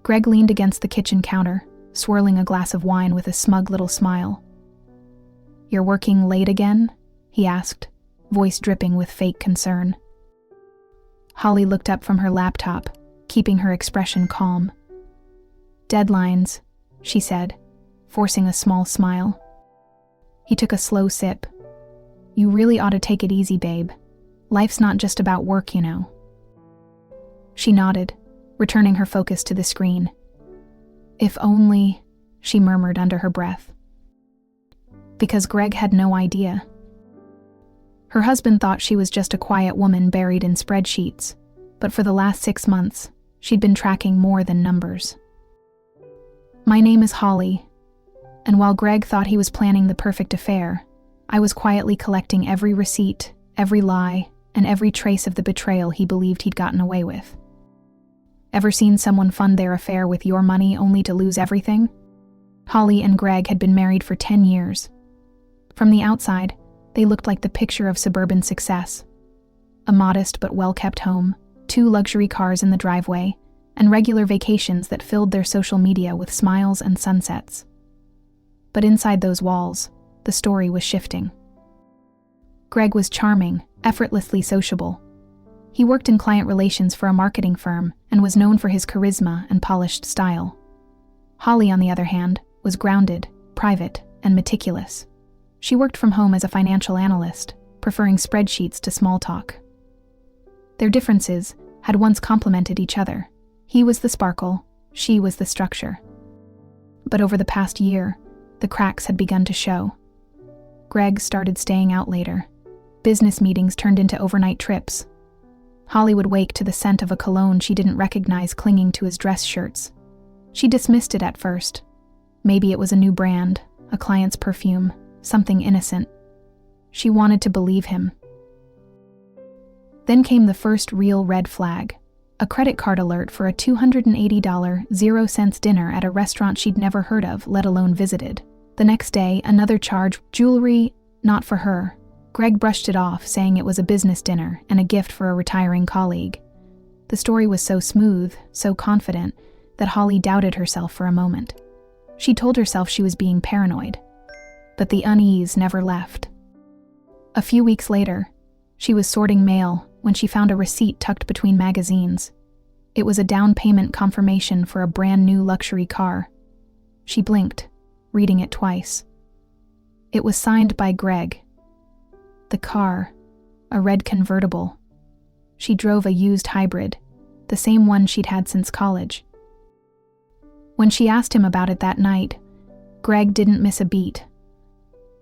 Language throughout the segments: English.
Greg leaned against the kitchen counter, swirling a glass of wine with a smug little smile. "You're working late again?" he asked, voice dripping with fake concern. Holly looked up from her laptop, keeping her expression calm. "Deadlines," she said, forcing a small smile. He took a slow sip. "You really ought to take it easy, babe. Life's not just about work, you know." She nodded, returning her focus to the screen. "If only," she murmured under her breath. Because Greg had no idea. Her husband thought she was just a quiet woman buried in spreadsheets, but for the last 6 months, she'd been tracking more than numbers. "My name is Holly, and while Greg thought he was planning the perfect affair, I was quietly collecting every receipt, every lie, and every trace of the betrayal he believed he'd gotten away with. Ever seen someone fund their affair with your money only to lose everything? Holly and Greg had been married for 10 years. From the outside, they looked like the picture of suburban success. A modest but well-kept home, 2 luxury cars in the driveway, and regular vacations that filled their social media with smiles and sunsets. But inside those walls, the story was shifting. Greg was charming, effortlessly sociable. He worked in client relations for a marketing firm and was known for his charisma and polished style. Holly, on the other hand, was grounded, private, and meticulous. She worked from home as a financial analyst, preferring spreadsheets to small talk. Their differences had once complemented each other. He was the sparkle, she was the structure. But over the past year, the cracks had begun to show. Greg started staying out later. Business meetings turned into overnight trips. Holly would wake to the scent of a cologne she didn't recognize clinging to his dress shirts. She dismissed it at first. Maybe it was a new brand, a client's perfume, something innocent. She wanted to believe him. Then came the first real red flag, a credit card alert for a $280 0-cent dinner at a restaurant she'd never heard of, let alone visited. The next day, another charge, jewelry, not for her. Greg brushed it off, saying it was a business dinner and a gift for a retiring colleague. The story was so smooth, so confident, that Holly doubted herself for a moment. She told herself she was being paranoid. But the unease never left. A few weeks later, she was sorting mail when she found a receipt tucked between magazines. It was a down payment confirmation for a brand new luxury car. She blinked, reading it twice. It was signed by Greg. The car, a red convertible. She drove a used hybrid, the same one she'd had since college. When she asked him about it that night, Greg didn't miss a beat.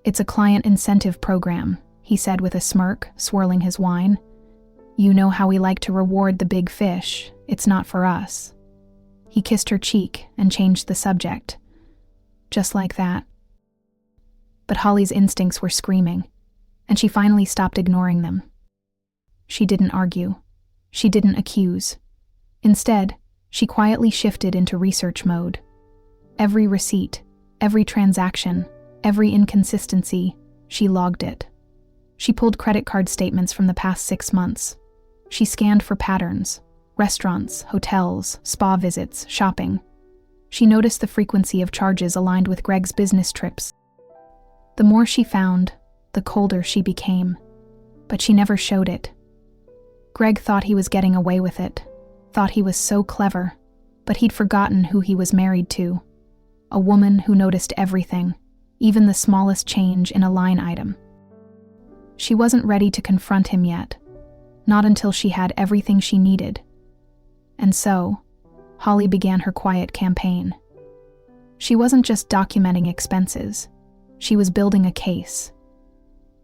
"It's a client incentive program," he said with a smirk, swirling his wine. "You know how we like to reward the big fish. It's not for us." He kissed her cheek and changed the subject. Just like that. But Holly's instincts were screaming, and she finally stopped ignoring them. She didn't argue. She didn't accuse. Instead, she quietly shifted into research mode. Every receipt, every transaction, every inconsistency, she logged it. She pulled credit card statements from the past 6 months. She scanned for patterns: restaurants, hotels, spa visits, shopping. She noticed the frequency of charges aligned with Greg's business trips. The more she found, the colder she became. But she never showed it. Greg thought he was getting away with it, thought he was so clever, but he'd forgotten who he was married to. A woman who noticed everything, even the smallest change in a line item. She wasn't ready to confront him yet, not until she had everything she needed. And so, Holly began her quiet campaign. She wasn't just documenting expenses, she was building a case.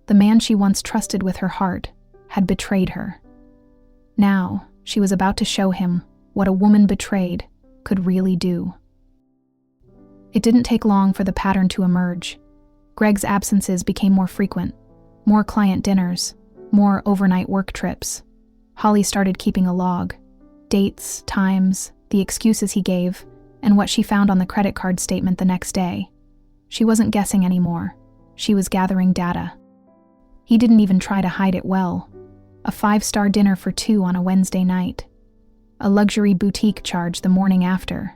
The man she once trusted with her heart had betrayed her. Now, she was about to show him what a woman betrayed could really do. It didn't take long for the pattern to emerge. Greg's absences became more frequent, more client dinners, more overnight work trips. Holly started keeping a log. Dates, times, the excuses he gave, and what she found on the credit card statement the next day. She wasn't guessing anymore. She was gathering data. He didn't even try to hide it well. A 5-star dinner for 2 on a Wednesday night. A luxury boutique charge the morning after,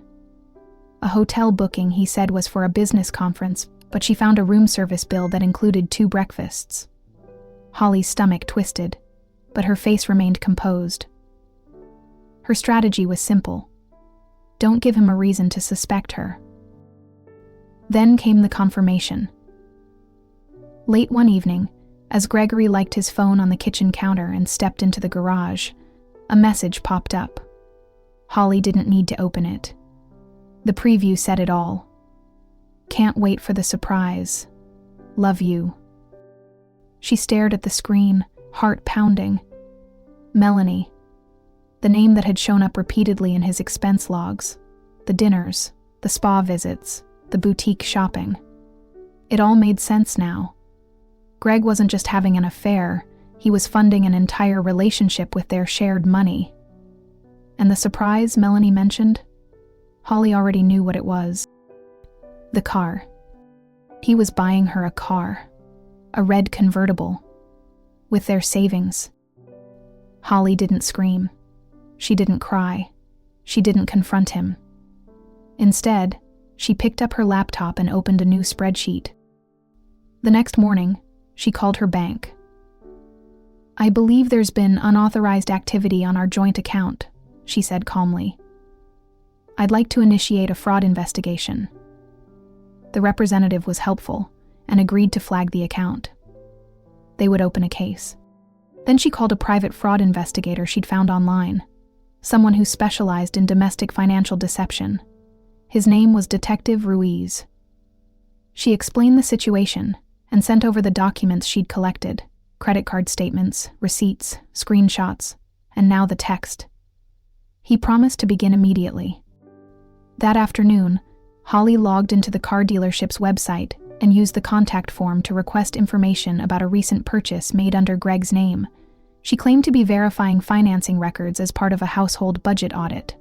A hotel booking he said was for a business conference, but she found a room service bill that included 2 breakfasts. Holly's stomach twisted, but her face remained composed. Her strategy was simple. Don't give him a reason to suspect her. Then came the confirmation. Late one evening, as Gregory liked his phone on the kitchen counter and stepped into the garage, a message popped up. Holly didn't need to open it. The preview said it all. Can't wait for the surprise. Love you. She stared at the screen, heart pounding. Melanie. The name that had shown up repeatedly in his expense logs. The dinners, the spa visits, the boutique shopping. It all made sense now. Greg wasn't just having an affair, he was funding an entire relationship with their shared money. And the surprise Melanie mentioned? Holly already knew what it was. The car. He was buying her a car. A red convertible. With their savings. Holly didn't scream. She didn't cry. She didn't confront him. Instead, she picked up her laptop and opened a new spreadsheet. The next morning, she called her bank. I believe there's been unauthorized activity on our joint account, she said calmly. I'd like to initiate a fraud investigation. The representative was helpful and agreed to flag the account. They would open a case. Then she called a private fraud investigator she'd found online, someone who specialized in domestic financial deception. His name was Detective Ruiz. She explained the situation and sent over the documents she'd collected, credit card statements, receipts, screenshots, and now the text. He promised to begin immediately. That afternoon, Holly logged into the car dealership's website and used the contact form to request information about a recent purchase made under Greg's name. She claimed to be verifying financing records as part of a household budget audit.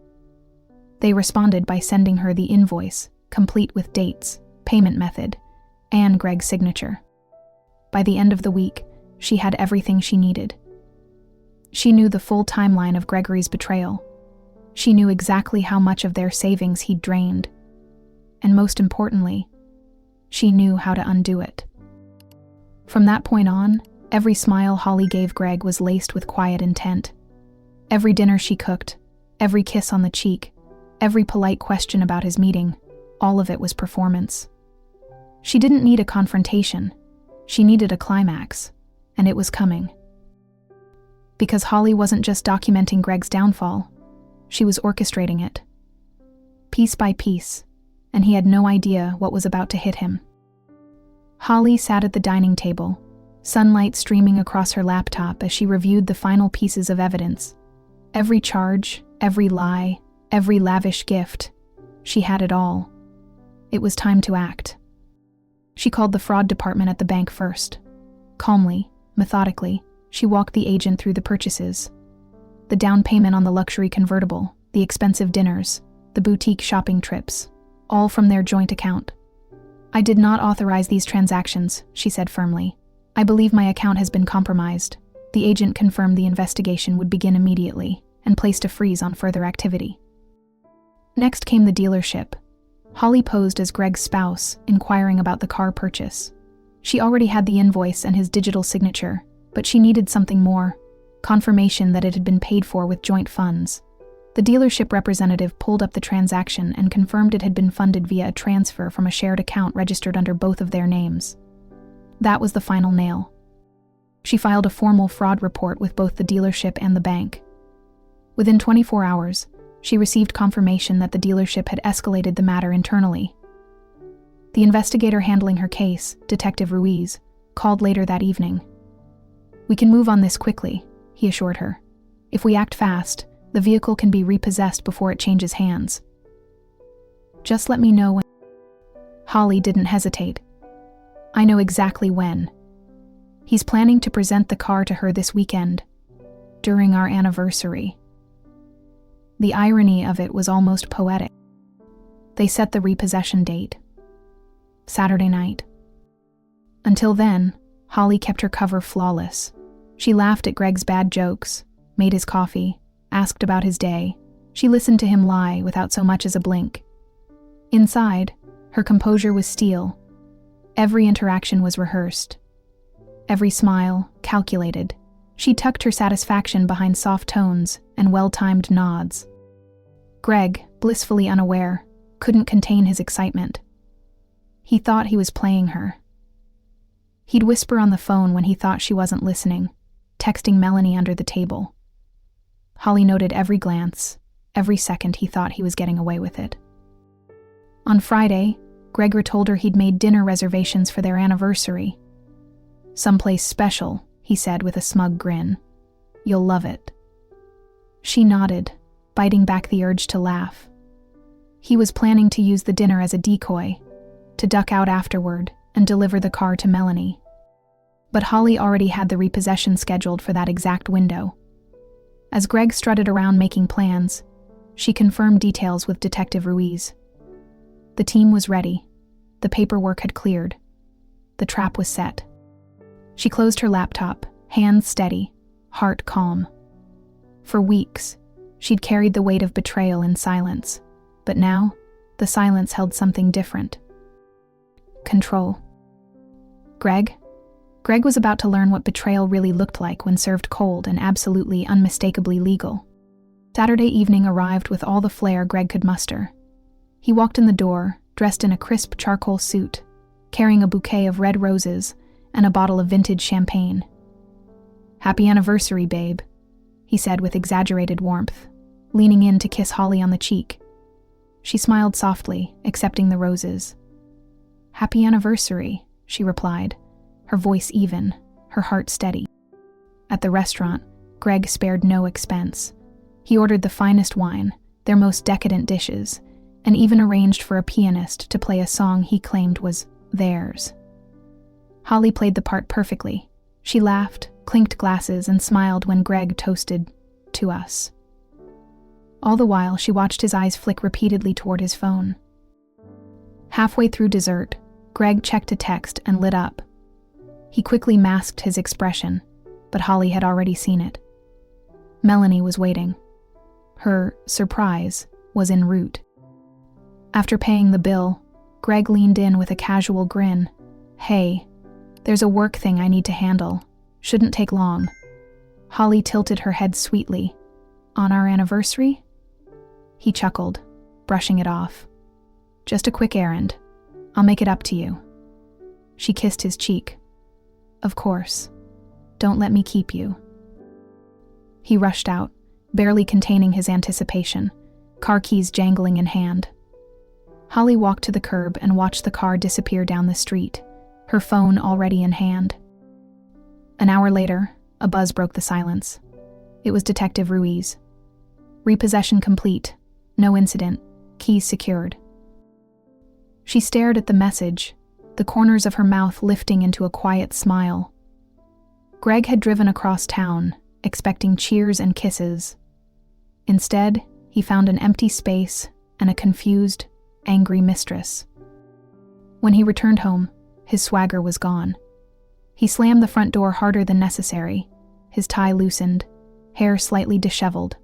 They responded by sending her the invoice, complete with dates, payment method, and Greg's signature. By the end of the week, she had everything she needed. She knew the full timeline of Gregory's betrayal. She knew exactly how much of their savings he'd drained. And most importantly, she knew how to undo it. From that point on, every smile Holly gave Greg was laced with quiet intent. Every dinner she cooked, every kiss on the cheek, every polite question about his meeting, all of it was performance. She didn't need a confrontation. She needed a climax, and it was coming. Because Holly wasn't just documenting Greg's downfall, she was orchestrating it. Piece by piece, and he had no idea what was about to hit him. Holly sat at the dining table, sunlight streaming across her laptop as she reviewed the final pieces of evidence. Every charge, every lie, every lavish gift. She had it all. It was time to act. She called the fraud department at the bank first. Calmly, methodically, she walked the agent through the purchases. The down payment on the luxury convertible, the expensive dinners, the boutique shopping trips, all from their joint account. I did not authorize these transactions, she said firmly. I believe my account has been compromised. The agent confirmed the investigation would begin immediately and placed a freeze on further activity. Next came the dealership. Holly posed as Greg's spouse, inquiring about the car purchase. She already had the invoice and his digital signature, but she needed something more, confirmation that it had been paid for with joint funds. The dealership representative pulled up the transaction and confirmed it had been funded via a transfer from a shared account registered under both of their names. That was the final nail. She filed a formal fraud report with both the dealership and the bank. Within 24 hours, she received confirmation that the dealership had escalated the matter internally. The investigator handling her case, Detective Ruiz, called later that evening. We can move on this quickly, he assured her. If we act fast, the vehicle can be repossessed before it changes hands. Just let me know when. Holly didn't hesitate. I know exactly when. He's planning to present the car to her this weekend, during our anniversary. The irony of it was almost poetic. They set the repossession date. Saturday night. Until then, Holly kept her cover flawless. She laughed at Greg's bad jokes, made his coffee, asked about his day. She listened to him lie without so much as a blink. Inside, her composure was steel. Every interaction was rehearsed. Every smile, calculated. She tucked her satisfaction behind soft tones and well-timed nods. Greg, blissfully unaware, couldn't contain his excitement. He thought he was playing her. He'd whisper on the phone when he thought she wasn't listening, texting Melanie under the table. Holly noted every glance, every second he thought he was getting away with it. On Friday, Gregor told her he'd made dinner reservations for their anniversary. "Someplace special," he said with a smug grin. "You'll love it." She nodded, biting back the urge to laugh. He was planning to use the dinner as a decoy, to duck out afterward and deliver the car to Melanie. But Holly already had the repossession scheduled for that exact window. As Greg strutted around making plans, she confirmed details with Detective Ruiz. The team was ready. The paperwork had cleared. The trap was set. She closed her laptop, hands steady, heart calm. For weeks, she'd carried the weight of betrayal in silence, but now, the silence held something different. Control. Greg was about to learn what betrayal really looked like when served cold and absolutely unmistakably legal. Saturday evening arrived with all the flair Greg could muster. He walked in the door, dressed in a crisp charcoal suit, carrying a bouquet of red roses and a bottle of vintage champagne. "Happy anniversary, babe," he said with exaggerated warmth, leaning in to kiss Holly on the cheek. She smiled softly, accepting the roses. "Happy anniversary," she replied, her voice even, her heart steady. At the restaurant, Greg spared no expense. He ordered the finest wine, their most decadent dishes, and even arranged for a pianist to play a song he claimed was theirs. Holly played the part perfectly. She laughed, clinked glasses, and smiled when Greg toasted, "To us." All the while, she watched his eyes flick repeatedly toward his phone. Halfway through dessert, Greg checked a text and lit up. He quickly masked his expression, but Holly had already seen it. Melanie was waiting. Her surprise was en route. After paying the bill, Greg leaned in with a casual grin. "Hey, there's a work thing I need to handle. Shouldn't take long." Holly tilted her head sweetly. "On our anniversary?" He chuckled, brushing it off. "Just a quick errand. I'll make it up to you." She kissed his cheek. "Of course. Don't let me keep you." He rushed out, barely containing his anticipation, car keys jangling in hand. Holly walked to the curb and watched the car disappear down the street, her phone already in hand. An hour later, a buzz broke the silence. It was Detective Ruiz. "Repossession complete. No incident. Keys secured." She stared at the message, the corners of her mouth lifting into a quiet smile. Greg had driven across town, expecting cheers and kisses. Instead, he found an empty space and a confused, angry mistress. When he returned home, his swagger was gone. He slammed the front door harder than necessary, his tie loosened, hair slightly disheveled.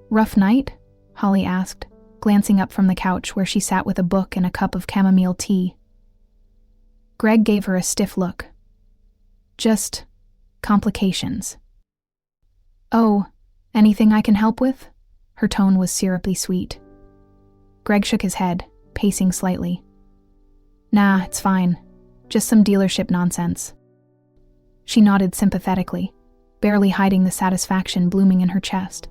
"Rough night?" Holly asked, glancing up from the couch where she sat with a book and a cup of chamomile tea. Greg gave her a stiff look. "Just complications." "Oh, anything I can help with?" Her tone was syrupy sweet. Greg shook his head, pacing slightly. "Nah, it's fine. Just some dealership nonsense." She nodded sympathetically, barely hiding the satisfaction blooming in her chest.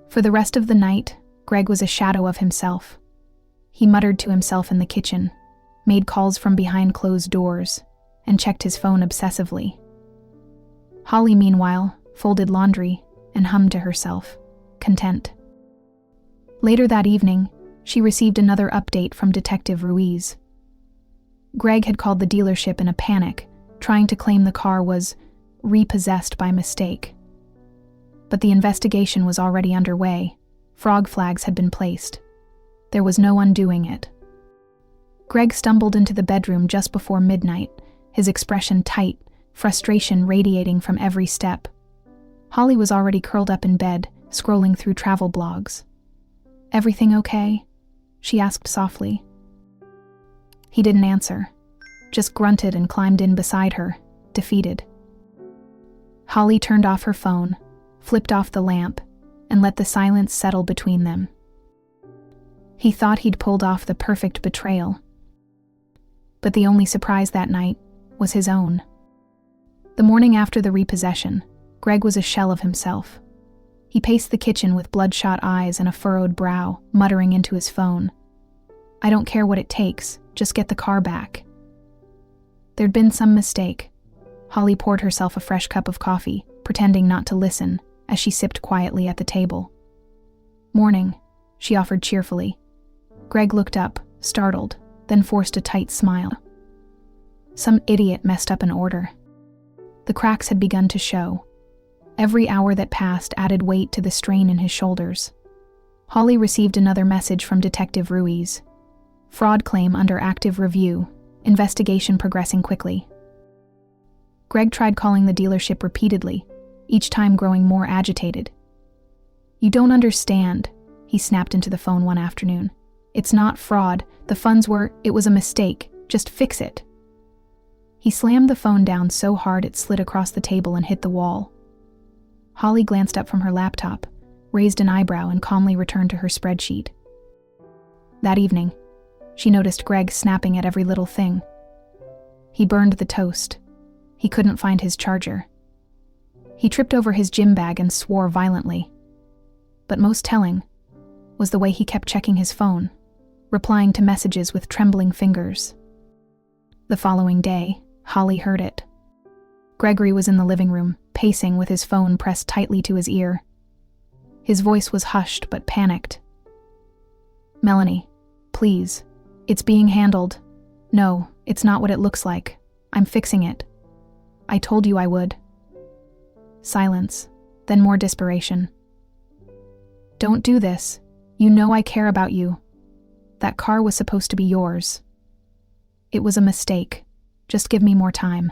For the rest of the night, Greg was a shadow of himself. He muttered to himself in the kitchen, made calls from behind closed doors, and checked his phone obsessively. Holly, meanwhile, folded laundry and hummed to herself, content. Later that evening, she received another update from Detective Ruiz. Greg had called the dealership in a panic, trying to claim the car was repossessed by mistake. But the investigation was already underway. Frog flags had been placed. There was no undoing it. Greg stumbled into the bedroom just before midnight, his expression tight, frustration radiating from every step. Holly was already curled up in bed, scrolling through travel blogs. "Everything okay?" she asked softly. He didn't answer, just grunted and climbed in beside her, defeated. Holly turned off her phone, flipped off the lamp, and let the silence settle between them. He thought he'd pulled off the perfect betrayal. But the only surprise that night was his own. The morning after the repossession, Greg was a shell of himself. He paced the kitchen with bloodshot eyes and a furrowed brow, muttering into his phone. "I don't care what it takes, just get the car back." There'd been some mistake. Holly poured herself a fresh cup of coffee, pretending not to listen, as she sipped quietly at the table. "Morning," she offered cheerfully. Greg looked up, startled, then forced a tight smile. Some idiot messed up an order. The cracks had begun to show. Every hour that passed added weight to the strain in his shoulders. Holly received another message from Detective Ruiz. Fraud claim under active review. Investigation progressing quickly. Greg tried calling the dealership repeatedly, each time growing more agitated. "You don't understand," he snapped into the phone one afternoon. "It's not fraud. It was a mistake. Just fix it." He slammed the phone down so hard it slid across the table and hit the wall. Holly glanced up from her laptop, raised an eyebrow, and calmly returned to her spreadsheet. That evening, she noticed Greg snapping at every little thing. He burned the toast. He couldn't find his charger. He tripped over his gym bag and swore violently. But most telling was the way he kept checking his phone, replying to messages with trembling fingers. The following day, Holly heard it. Gregory was in the living room, pacing with his phone pressed tightly to his ear. His voice was hushed but panicked. "Melanie, please. It's being handled. No, it's not what it looks like. I'm fixing it. I told you I would." Silence, then more desperation. "Don't do this. You know I care about you. That car was supposed to be yours. It was a mistake. Just give me more time."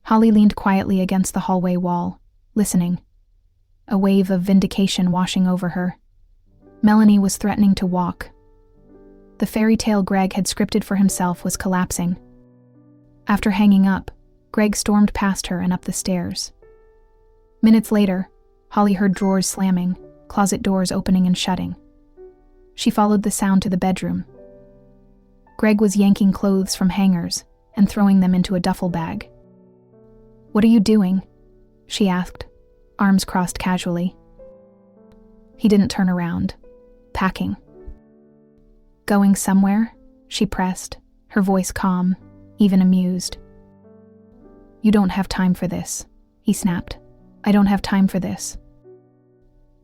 Holly leaned quietly against the hallway wall, listening. A wave of vindication washing over her. Melanie was threatening to walk. The fairy tale Greg had scripted for himself was collapsing. After hanging up, Greg stormed past her and up the stairs. Minutes later, Holly heard drawers slamming, closet doors opening and shutting. She followed the sound to the bedroom. Greg was yanking clothes from hangers and throwing them into a duffel bag. "What are you doing?" she asked, arms crossed casually. He didn't turn around. "Packing." "Going somewhere?" she pressed, her voice calm, even amused. "You don't have time for this," he snapped. "I don't have time for this."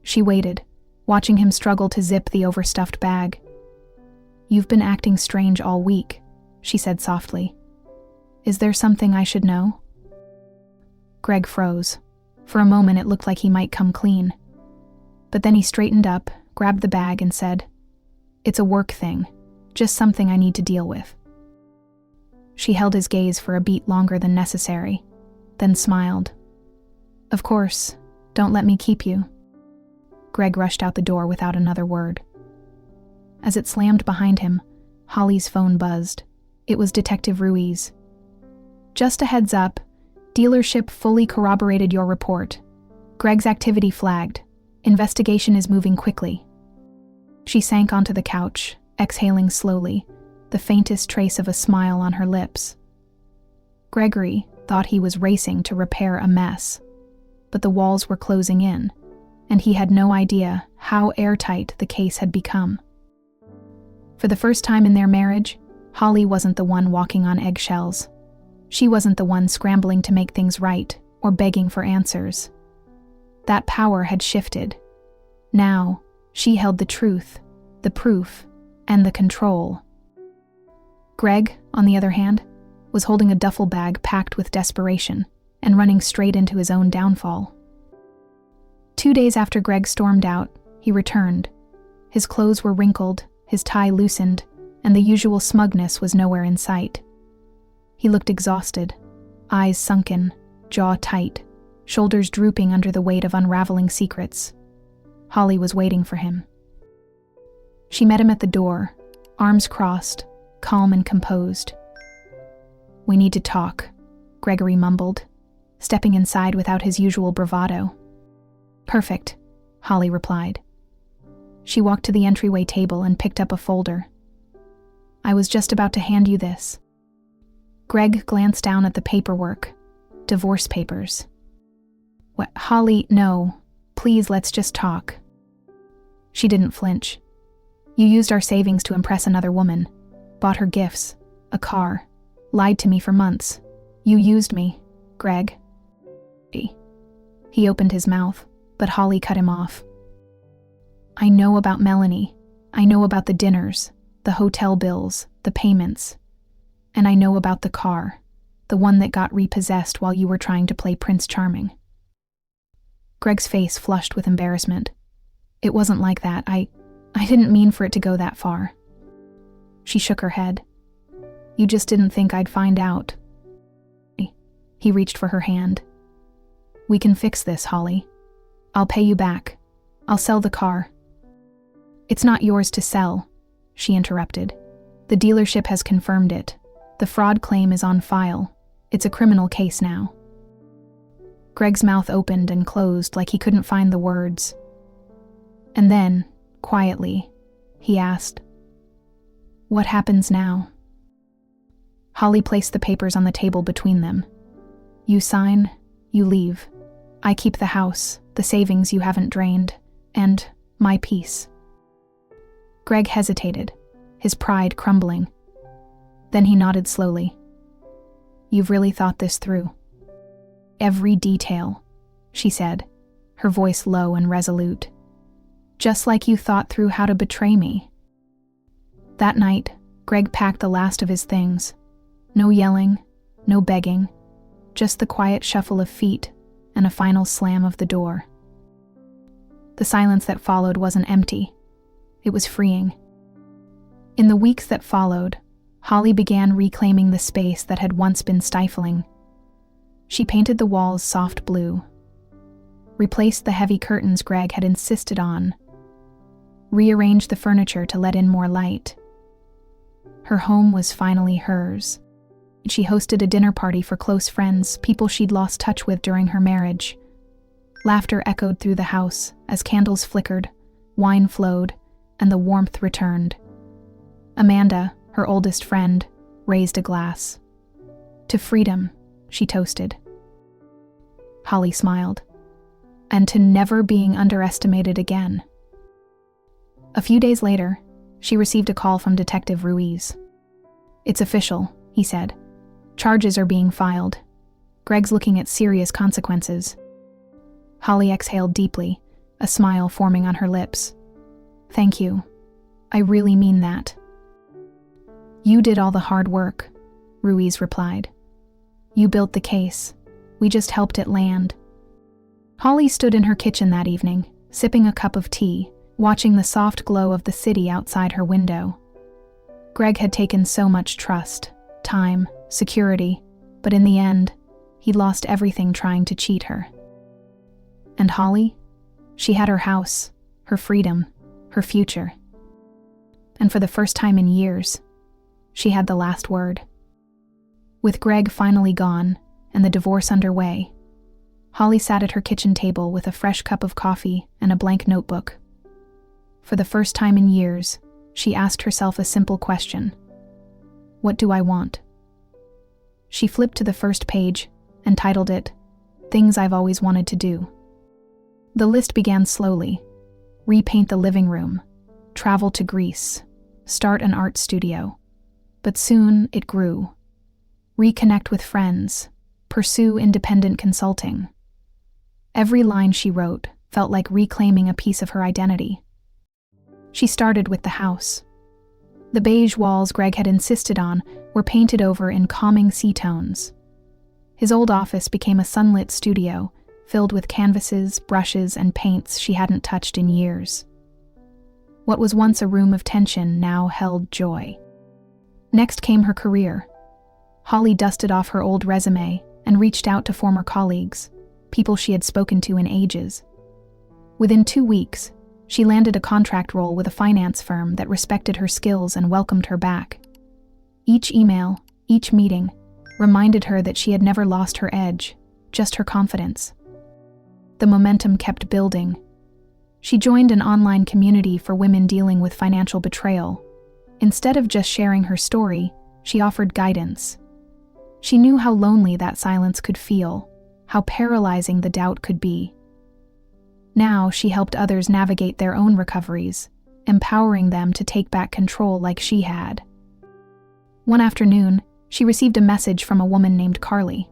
She waited, watching him struggle to zip the overstuffed bag. "You've been acting strange all week," she said softly. "Is there something I should know?" Greg froze. For a moment it looked like he might come clean. But then he straightened up, grabbed the bag, and said, "It's a work thing, just something I need to deal with." She held his gaze for a beat longer than necessary, then smiled. "Of course, don't let me keep you." Greg rushed out the door without another word. As it slammed behind him, Holly's phone buzzed. It was Detective Ruiz. "Just a heads up, dealership fully corroborated your report. Greg's activity flagged. Investigation is moving quickly." She sank onto the couch, exhaling slowly, the faintest trace of a smile on her lips. Gregory thought he was racing to repair a mess, but the walls were closing in, and he had no idea how airtight the case had become. For the first time in their marriage, Holly wasn't the one walking on eggshells. She wasn't the one scrambling to make things right or begging for answers. That power had shifted. Now, she held the truth, the proof, and the control. Greg, on the other hand, was holding a duffel bag packed with desperation and running straight into his own downfall. 2 days after Greg stormed out, he returned. His clothes were wrinkled, his tie loosened, and the usual smugness was nowhere in sight. He looked exhausted, eyes sunken, jaw tight, shoulders drooping under the weight of unraveling secrets. Holly was waiting for him. She met him at the door, arms crossed, calm and composed. "We need to talk," Gregory mumbled, stepping inside without his usual bravado. "Perfect," Holly replied. She walked to the entryway table and picked up a folder. "I was just about to hand you this." Greg glanced down at the paperwork. Divorce papers. "What, Holly, no. Please, let's just talk." She didn't flinch. "You used our savings to impress another woman. Bought her gifts, a car, lied to me for months. You used me, Greg." He opened his mouth, but Holly cut him off. "I know about Melanie. I know about the dinners, the hotel bills, the payments. And I know about the car, the one that got repossessed while you were trying to play Prince Charming." Greg's face flushed with embarrassment. "It wasn't like that. I didn't mean for it to go that far." She shook her head. "You just didn't think I'd find out." He reached for her hand. "We can fix this, Holly. I'll pay you back. I'll sell the car." "It's not yours to sell," she interrupted. "The dealership has confirmed it. The fraud claim is on file. It's a criminal case now." Greg's mouth opened and closed like he couldn't find the words. And then, quietly, he asked, "What happens now?" Holly placed the papers on the table between them. "You sign, you leave. I keep the house, the savings you haven't drained, and my peace." Greg hesitated, his pride crumbling. Then he nodded slowly. "You've really thought this through." "Every detail," she said, her voice low and resolute. "Just like you thought through how to betray me." That night, Greg packed the last of his things. No yelling, no begging, just the quiet shuffle of feet and a final slam of the door. The silence that followed wasn't empty. It was freeing. In the weeks that followed, Holly began reclaiming the space that had once been stifling. She painted the walls soft blue, replaced the heavy curtains Greg had insisted on, rearranged the furniture to let in more light. Her home was finally hers. She hosted a dinner party for close friends, people she'd lost touch with during her marriage. Laughter echoed through the house as candles flickered, wine flowed, and the warmth returned. Amanda, her oldest friend, raised a glass. "To freedom," she toasted. Holly smiled. "And to never being underestimated again." A few days later, she received a call from Detective Ruiz. "It's official," he said. "Charges are being filed. Greg's looking at serious consequences." Holly exhaled deeply, a smile forming on her lips. "Thank you. I really mean that." "You did all the hard work," Ruiz replied. "You built the case. We just helped it land." Holly stood in her kitchen that evening, sipping a cup of tea, watching the soft glow of the city outside her window. Greg had taken so much trust, time, security, but in the end, he'd lost everything trying to cheat her. And Holly? She had her house, her freedom, her future. And for the first time in years, she had the last word. With Greg finally gone and the divorce underway, Holly sat at her kitchen table with a fresh cup of coffee and a blank notebook. For the first time in years, she asked herself a simple question. What do I want? She flipped to the first page and titled it, Things I've Always Wanted to Do. The list began slowly. Repaint the living room, travel to Greece, start an art studio. But soon it grew. Reconnect with friends, pursue independent consulting. Every line she wrote felt like reclaiming a piece of her identity. She started with the house. The beige walls Greg had insisted on were painted over in calming sea tones. His old office became a sunlit studio, filled with canvases, brushes, and paints she hadn't touched in years. What was once a room of tension now held joy. Next came her career. Holly dusted off her old resume and reached out to former colleagues, people she had spoken to in ages. Within 2 weeks, She landed a contract role with a finance firm that respected her skills and welcomed her back. Each email, each meeting, reminded her that she had never lost her edge, just her confidence. The momentum kept building. She joined an online community for women dealing with financial betrayal. Instead of just sharing her story, she offered guidance. She knew how lonely that silence could feel, how paralyzing the doubt could be. Now she helped others navigate their own recoveries, empowering them to take back control like she had. One afternoon, she received a message from a woman named Carly.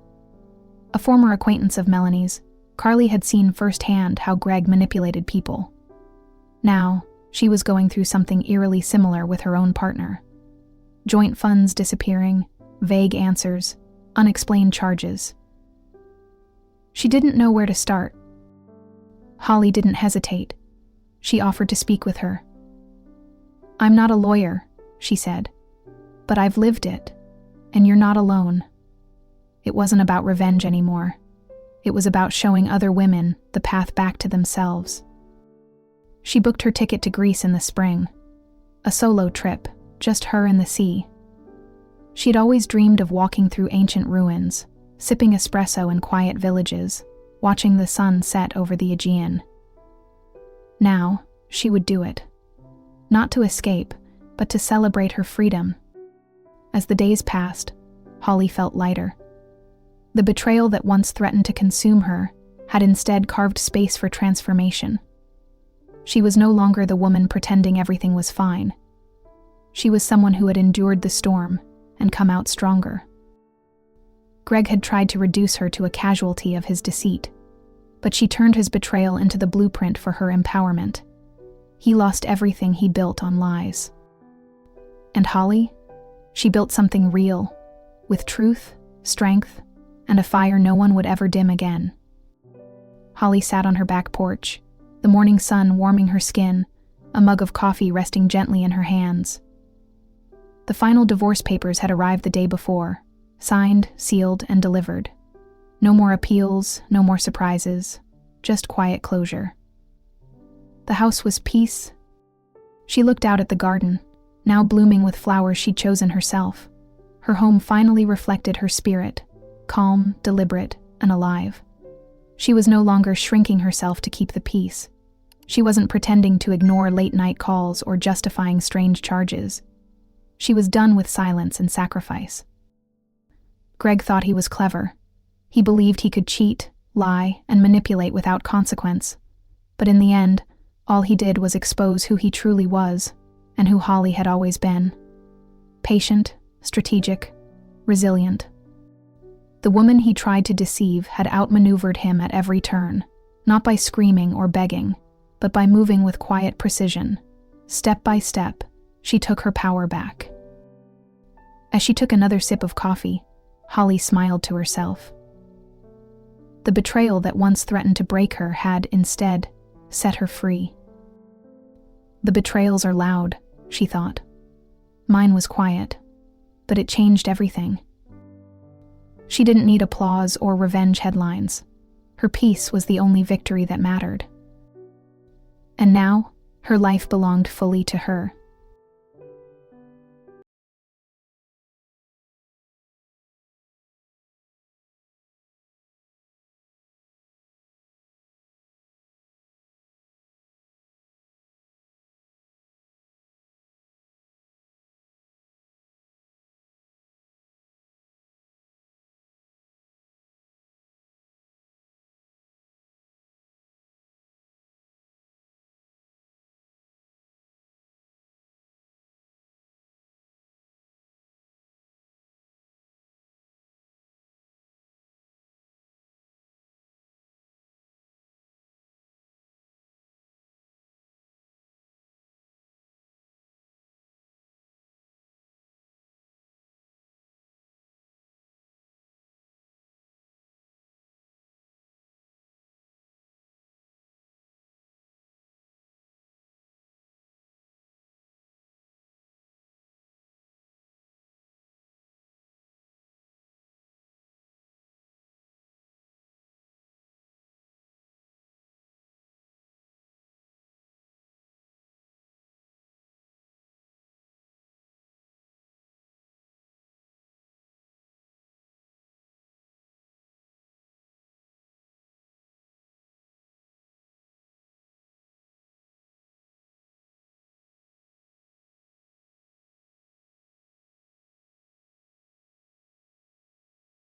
A former acquaintance of Melanie's, Carly had seen firsthand how Greg manipulated people. Now, she was going through something eerily similar with her own partner. Joint funds disappearing, vague answers, unexplained charges. She didn't know where to start. Holly didn't hesitate. She offered to speak with her. "I'm not a lawyer," she said, "but I've lived it, and you're not alone." It wasn't about revenge anymore. It was about showing other women the path back to themselves. She booked her ticket to Greece in the spring. A solo trip, just her and the sea. She'd always dreamed of walking through ancient ruins, sipping espresso in quiet villages, watching the sun set over the Aegean. Now, she would do it. Not to escape, but to celebrate her freedom. As the days passed, Holly felt lighter. The betrayal that once threatened to consume her had instead carved space for transformation. She was no longer the woman pretending everything was fine. She was someone who had endured the storm and come out stronger. Greg had tried to reduce her to a casualty of his deceit, but she turned his betrayal into the blueprint for her empowerment. He lost everything he built on lies. And Holly? She built something real, with truth, strength, and a fire no one would ever dim again. Holly sat on her back porch, the morning sun warming her skin, a mug of coffee resting gently in her hands. The final divorce papers had arrived the day before, signed, sealed, and delivered. No more appeals, no more surprises, just quiet closure. The house was peace. She looked out at the garden, now blooming with flowers she'd chosen herself. Her home finally reflected her spirit, calm, deliberate, and alive. She was no longer shrinking herself to keep the peace. She wasn't pretending to ignore late-night calls or justifying strange charges. She was done with silence and sacrifice. Greg thought he was clever. He believed he could cheat, lie, and manipulate without consequence. But in the end, all he did was expose who he truly was, and who Holly had always been. Patient, strategic, resilient. The woman he tried to deceive had outmaneuvered him at every turn, not by screaming or begging, but by moving with quiet precision. Step by step, she took her power back. As she took another sip of coffee, Holly smiled to herself. The betrayal that once threatened to break her had, instead, set her free. The betrayals are loud, she thought. Mine was quiet, but it changed everything. She didn't need applause or revenge headlines. Her peace was the only victory that mattered. And now, her life belonged fully to her.